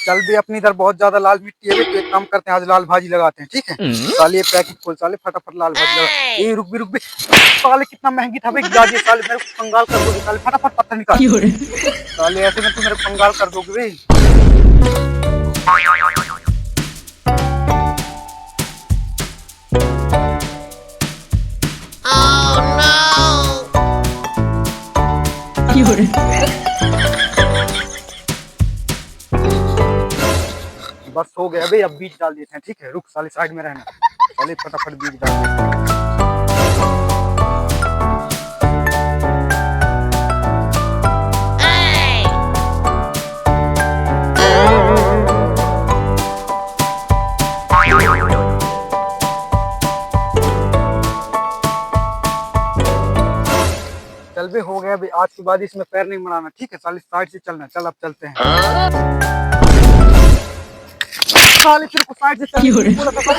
चल भी अपनी इधर बहुत ज्यादा लाल मिट्टी है तो एक काम करते हैं आज लाल भाजी लगाते हैं ठीक है। साले ये पैकेट खोल साले फटाफट लाल भाजी लगा। ए रुक भी साले कितना महंगी था बे जाजी साले मेरे को कंगाल कर दोगे साले फटाफट पत्थर निकाल। साले ऐसे में तू मेरे को कंगाल कर दोगे बे। बस हो गया बे अब बीज डाल देते हैं ठीक है। रुक साले साइड में रहना साले फटाफट बीज डाल देते हैं। चल बे हो गया बे आज के बाद इसमें पैर नहीं मराना ठीक है। साले साइड से चलना चल अब चलते हैं। साले तेरे को साइड से चलने बोला था।